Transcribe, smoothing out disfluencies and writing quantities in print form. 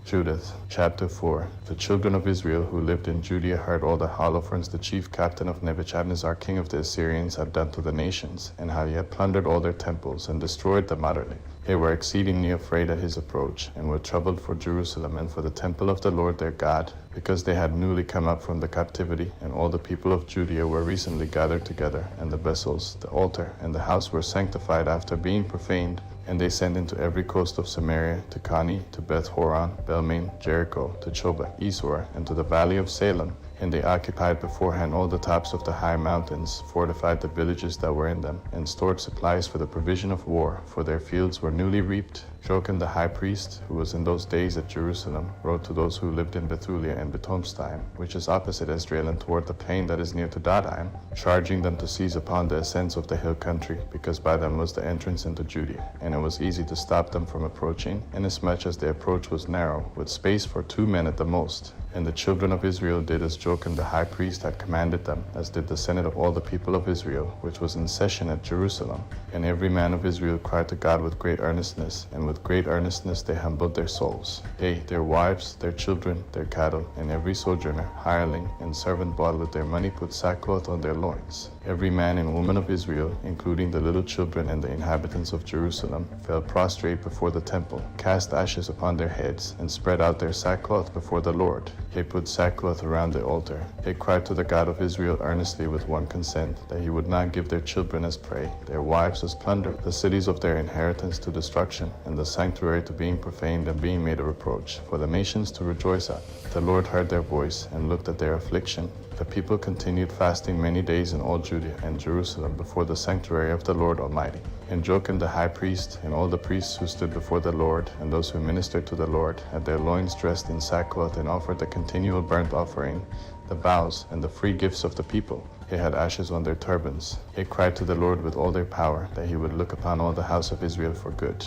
Judith. Chapter 4. The children of Israel who lived in Judea heard all the holofrons the chief captain of Nebuchadnezzar king of the Assyrians had done to the nations, and how he had plundered all their temples and destroyed them utterly. They were exceedingly afraid at his approach, and were troubled for Jerusalem and for the temple of the Lord their God, because they had newly come up from the captivity, and all the people of Judea were recently gathered together, and the vessels, the altar, and the house were sanctified after being profaned. And they sent into every coast of Samaria, to Cani, to Beth-horon, Belmain, Jericho, to Chobah, Esor, and to the valley of Salem. And they occupied beforehand all the tops of the high mountains, fortified the villages that were in them, and stored supplies for the provision of war, for their fields were newly reaped. Joachim the high priest, who was in those days at Jerusalem, wrote to those who lived in Bethulia and Betomstein, which is opposite Esdrael and toward the plain that is near to Dadaim, charging them to seize upon the ascents of the hill country, because by them was the entrance into Judea, and it was easy to stop them from approaching, inasmuch as the approach was narrow, with space for 2 men at the most. And the children of Israel did as Joachim the high priest had commanded them, as did the senate of all the people of Israel, which was in session at Jerusalem. And every man of Israel cried to God with great earnestness, and with great earnestness they humbled their souls. They, their wives, their children, their cattle, and every sojourner, hireling, and servant bought with their money put sackcloth on their loins. Every man and woman of Israel, including the little children and the inhabitants of Jerusalem, fell prostrate before the temple, cast ashes upon their heads, and spread out their sackcloth before the Lord. They put sackcloth around the altar. They cried to the God of Israel earnestly with one consent, that he would not give their children as prey, their wives as plunder, the cities of their inheritance to destruction, and the sanctuary to being profaned and being made a reproach, for the nations to rejoice at. The Lord heard their voice, and looked at their affliction. The people continued fasting many days in all Judea and Jerusalem before the sanctuary of the Lord Almighty. And Joachim the high priest, and all the priests who stood before the Lord, and those who ministered to the Lord, had their loins dressed in sackcloth, and offered the continual burnt offering, the vows, and the free gifts of the people. They had ashes on their turbans. They cried to the Lord with all their power, that he would look upon all the house of Israel for good.